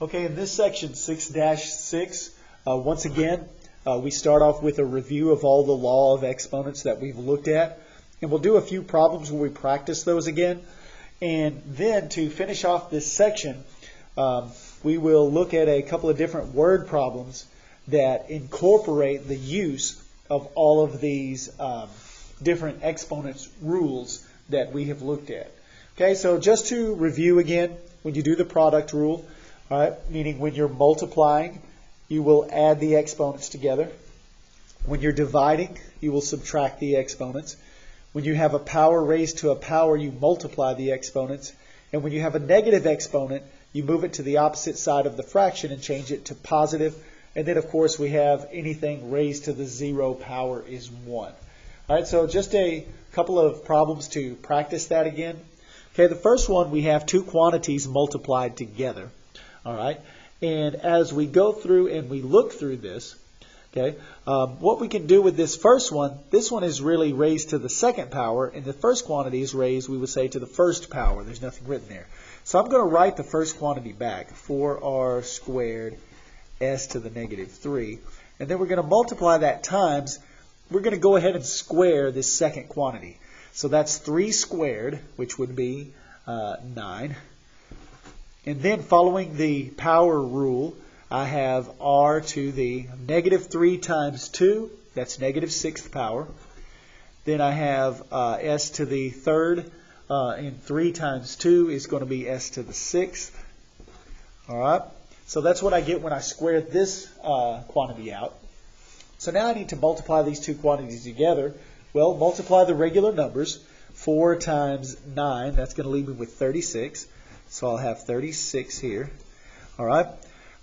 Okay, in this section 6-6, once again, we start off with a review of all the law of exponents that we've looked at. And we'll do a few problems where we practice those again. And then to finish off this section, we will look at a couple of different word problems that incorporate the use of all of these different exponents rules that we have looked at. Okay, so just to review again, when you do the product rule, all right, meaning when you're multiplying, you will add the exponents together. When you're dividing, you will subtract the exponents. When you have a power raised to a power, you multiply the exponents. And when you have a negative exponent, you move it to the opposite side of the fraction and change it to positive. And then, of course, we have anything raised to the 0 power is 1. All right, so just a couple of problems to practice that again. Okay, the first one, we have two quantities multiplied together. All right, and as we go through and we look through this, okay, what we can do with this first one, this one is really raised to the second power, and the first quantity is raised, we would say, to the first power. There's nothing written there. So I'm going to write the first quantity back, 4r squared s to the negative 3. And then we're going to multiply that times, we're going to go ahead and square this second quantity. So that's 3 squared, which would be 9. And then following the power rule, I have r to the negative 3 times 2, that's negative 6th power. Then I have s to the third, and 3 times 2 is going to be s to the 6th. All right, so that's what I get when I square this quantity out. So now I need to multiply these two quantities together. Well, multiply the regular numbers. 4 times 9, that's going to leave me with 36. So I'll have 36 here. All right.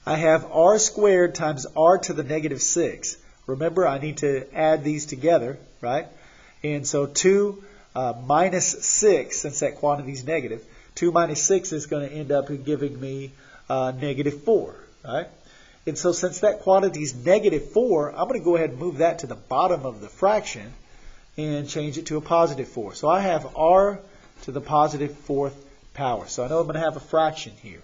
I have r squared times r to the negative 6. Remember, I need to add these together, right? And so 2 minus 6, since that quantity is negative, 2 minus 6 is going to end up giving me negative 4, right? And so since that quantity is negative 4, I'm going to go ahead and move that to the bottom of the fraction and change it to a positive 4. So I have r to the positive 4th power. So I know I'm going to have a fraction here.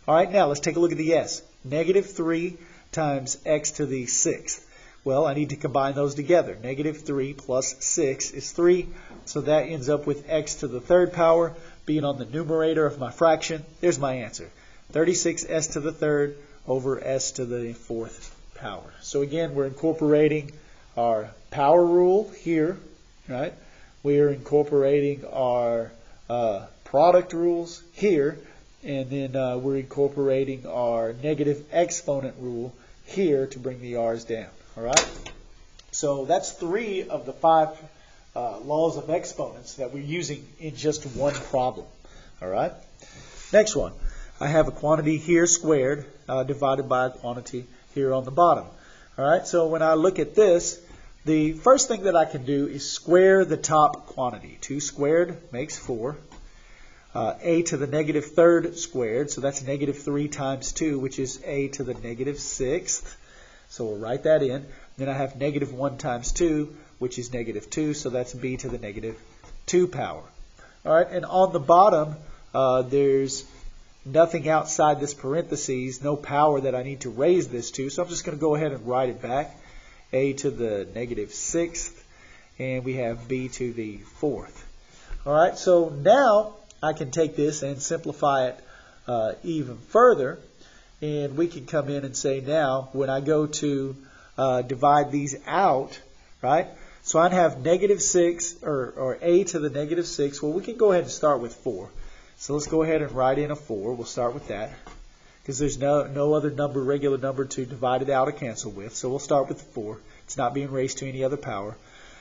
All right, now let's take a look at the s. Negative 3 times x to the 6th. Well, I need to combine those together. Negative 3 plus 6 is 3. So that ends up with x to the 3rd power being on the numerator of my fraction. There's my answer. 36s to the 3rd over s to the 4th power. So again, we're incorporating our power rule here, right? We are incorporating our product rules here, and then we're incorporating our negative exponent rule here to bring the r's down. All right. So that's 3 of the 5 laws of exponents that we're using in just one problem. All right. Next one. I have a quantity here squared divided by a quantity here on the bottom. All right. So when I look at this, the first thing that I can do is square the top quantity. 2 squared makes 4. A to the negative 3rd squared, so that's negative 3 times 2, which is a to the negative 6th. So we'll write that in. Then I have negative 1 times 2, which is negative 2, so that's b to the negative 2 power. All right, and on the bottom, there's nothing outside this parentheses, no power that I need to raise this to, so I'm just going to go ahead and write it back. A to the negative 6th, and we have b to the 4th. All right, so now I can take this and simplify it even further, and we can come in and say now when I go to divide these out, right, so I'd have negative 6 or a to the negative 6. Well, we can go ahead and start with 4. So let's go ahead and write in a 4. We'll start with that because there's no other number, regular number to divide it out or cancel with. So we'll start with 4. It's not being raised to any other power.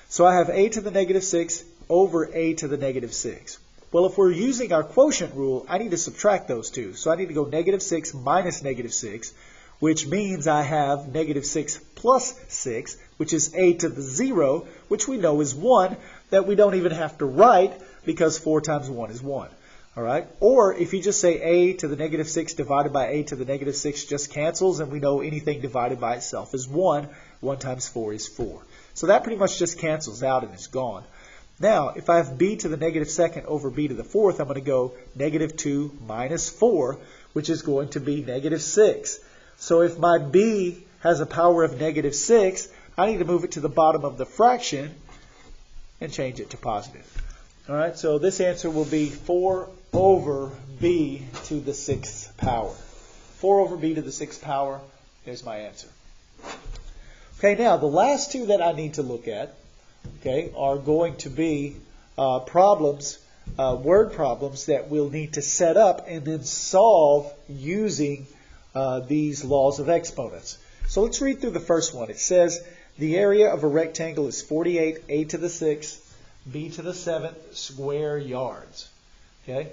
So I have a to the negative 6 over a to the negative 6. Well, if we're using our quotient rule, I need to subtract those two. So I need to go negative 6 minus negative 6, which means I have negative 6 plus 6, which is a to the 0, which we know is 1, that we don't even have to write because 4 times 1 is 1. All right? Or if you just say a to the negative 6 divided by a to the negative 6 just cancels, and we know anything divided by itself is 1. 1 times 4 is 4. So that pretty much just cancels out and is gone. Now, if I have b to the negative second over b to the fourth, I'm going to go negative 2 minus 4, which is going to be negative 6. So if my b has a power of negative 6, I need to move it to the bottom of the fraction and change it to positive. All right, so this answer will be 4 over b to the 6th power. 4 over b to the 6th power, there's my answer. Okay, now the last two that I need to look at, okay, are going to be problems, word problems that we'll need to set up and then solve using these laws of exponents. So let's read through the first one. It says the area of a rectangle is 48 a to the 6th, b to the 7th square yards. Okay?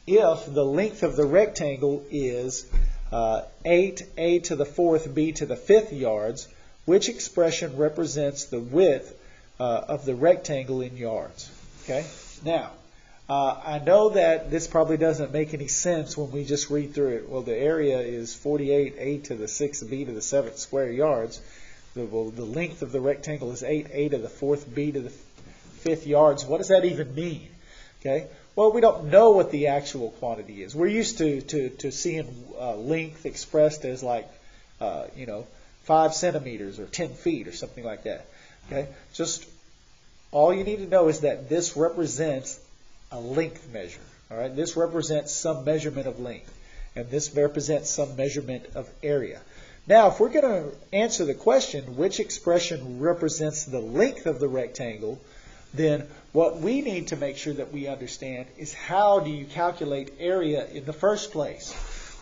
If the length of the rectangle is 8 a to the 4th, b to the 5th yards, which expression represents the width of the rectangle in yards? Okay? Now, I know that this probably doesn't make any sense when we just read through it. Well, the area is 48 a to the 6th, b to the 7th square yards. The length of the rectangle is 8 a to the 4th, b to the 5th yards. What does that even mean? Okay? Well, we don't know what the actual quantity is. We're used to seeing length expressed as like, 5 centimeters or 10 feet or something like that. Okay? Just all you need to know is that this represents a length measure. All right? This represents some measurement of length. And this represents some measurement of area. Now, if we're going to answer the question, which expression represents the length of the rectangle, then what we need to make sure that we understand is how do you calculate area in the first place?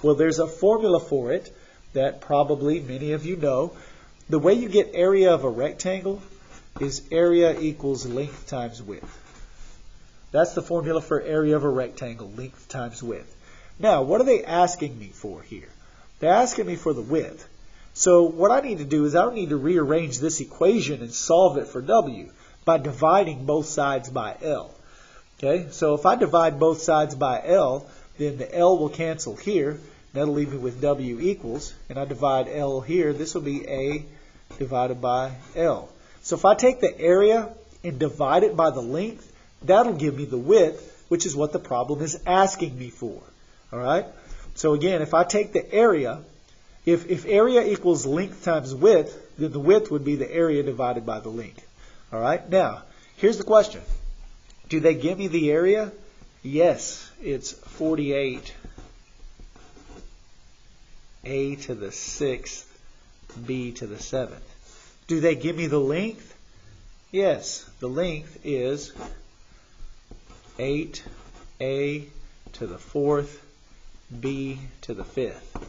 Well, there's a formula for it that probably many of you know. The way you get area of a rectangle is area equals length times width. That's the formula for area of a rectangle, length times width. Now, what are they asking me for here? They're asking me for the width. So what I need to do is I need to rearrange this equation and solve it for W by dividing both sides by L. Okay, so if I divide both sides by L, then the L will cancel here. That'll leave me with W equals, and I divide L here. This will be A divided by L. So if I take the area and divide it by the length, that'll give me the width, which is what the problem is asking me for. All right? So again, if I take the area, if area equals length times width, then the width would be the area divided by the length. All right? Now, here's the question. Do they give me the area? Yes, it's 48 a to the 6th, b to the 7th. Do they give me the length? Yes, the length is 8a to the 4th, b to the 5th.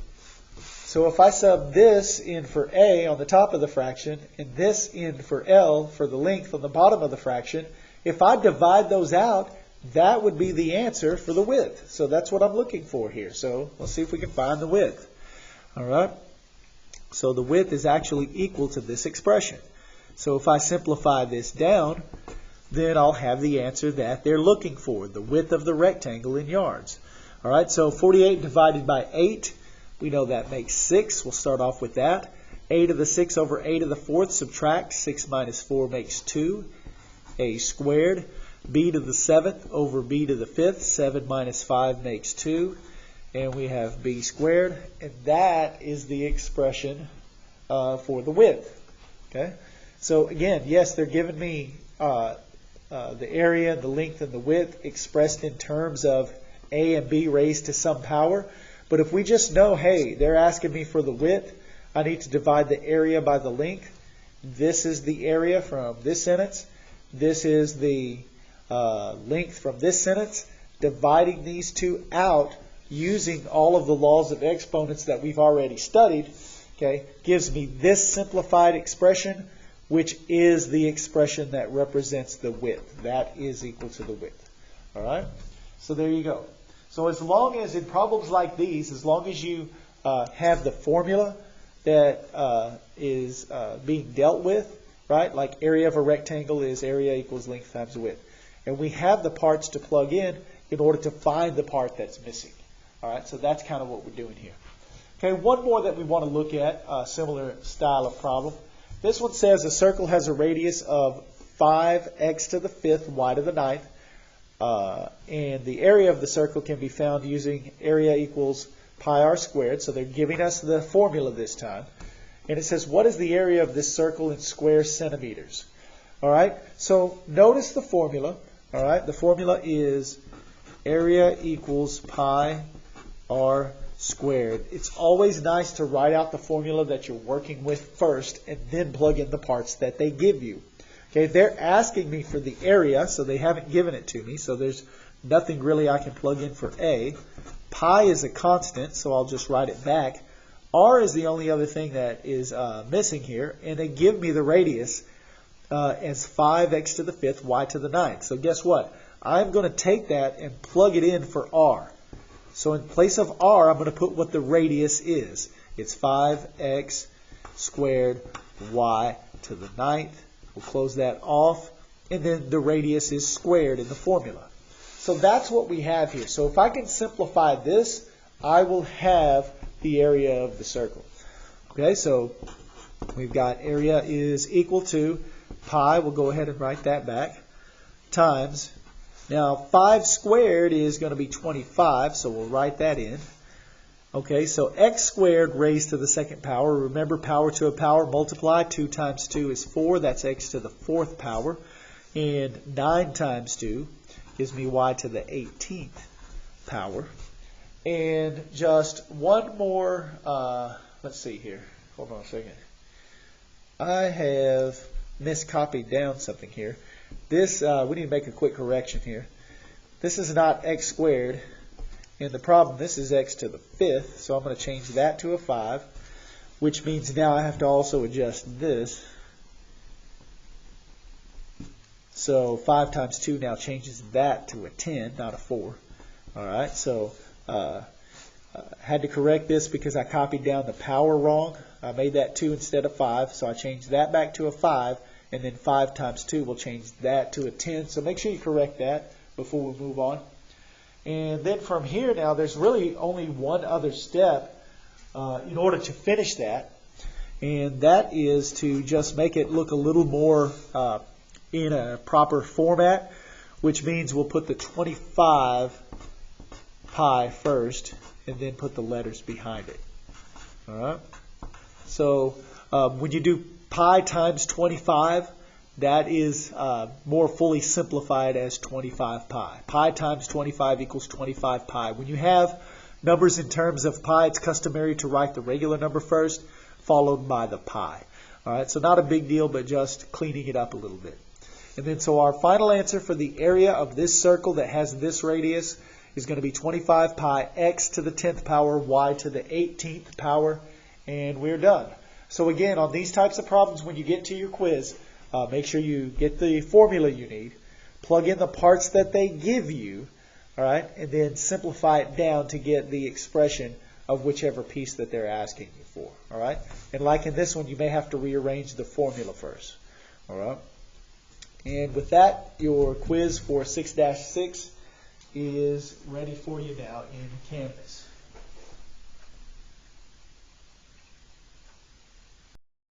So if I sub this in for a on the top of the fraction and this in for L for the length on the bottom of the fraction, if I divide those out, that would be the answer for the width. So that's what I'm looking for here. So let's see if we can find the width. All right. So the width is actually equal to this expression. So if I simplify this down, then I'll have the answer that they're looking for, the width of the rectangle in yards. All right. So 48 divided by 8. We know that makes 6. We'll start off with that. A to the 6 over a to the 4th, subtract. 6 minus 4 makes 2. A squared. B to the 7th over b to the 5th. 7 minus 5 makes 2. And we have b squared. And that is the expression for the width. Okay. So again, yes, they're giving me the area, the length, and the width expressed in terms of a and b raised to some power. But if we just know, hey, they're asking me for the width, I need to divide the area by the length. This is the area from this sentence. This is the length from this sentence. Dividing these two out using all of the laws of exponents that we've already studied, okay, gives me this simplified expression, which is the expression that represents the width. That is equal to the width. All right? So there you go. So as long as in problems like these, as long as you have the formula that is being dealt with, right? Like area of a rectangle is area equals length times width. And we have the parts to plug in order to find the part that's missing. All right, so that's kind of what we're doing here. Okay, one more that we want to look at, a similar style of problem. This one says a circle has a radius of 5x to the 5th y to the 9th. And the area of the circle can be found using area equals pi r squared. So they're giving us the formula this time. And it says, what is the area of this circle in square centimeters? All right, so notice the formula. All right, the formula is area equals pi r squared. It's always nice to write out the formula that you're working with first and then plug in the parts that they give you. Okay, they're asking me for the area, so they haven't given it to me, so there's nothing really I can plug in for A. Pi is a constant, so I'll just write it back. R is the only other thing that is missing here, and they give me the radius as 5x to the 5th, y to the 9th. So guess what? I'm going to take that and plug it in for R. So in place of R, I'm going to put what the radius is. It's 5x squared y to the 9th. We'll close that off, and then the radius is squared in the formula. So that's what we have here. So if I can simplify this, I will have the area of the circle. Okay, so we've got area is equal to pi, we'll go ahead and write that back, times, now 5 squared is going to be 25, so we'll write that in. Okay, so x squared raised to the 2nd power. Remember, power to a power, multiply. 2 times 2 is 4. That's x to the 4th power. And 9 times 2 gives me y to the 18th power. And just one more, let's see here. Hold on a second. I have miscopied down something here. This, we need to make a quick correction here. This is not x squared. And the problem, this is x to the 5th, so I'm going to change that to a 5, which means now I have to also adjust this. So 5 times 2 now changes that to a 10, not a 4. All right, so had to correct this because I copied down the power wrong. I made that 2 instead of 5, so I changed that back to a 5, and then 5 times 2 will change that to a 10. So make sure you correct that before we move on. And then from here now, there's really only one other step in order to finish that, and that is to just make it look a little more in a proper format, which means we'll put the 25 pi first and then put the letters behind it. All right. So when you do pi times 25, that is more fully simplified as 25 pi. Pi times 25 equals 25 pi. When you have numbers in terms of pi, it's customary to write the regular number first, followed by the pi. All right, so not a big deal, but just cleaning it up a little bit. And then so our final answer for the area of this circle that has this radius is going to be 25 pi x to the 10th power y to the 18th power, and we're done. So again, on these types of problems, when you get to your quiz, make sure you get the formula you need, plug in the parts that they give you, all right, and then simplify it down to get the expression of whichever piece that they're asking you for, all right? And like in this one, you may have to rearrange the formula first, all right? And with that, your quiz for 6-6 is ready for you now in Canvas.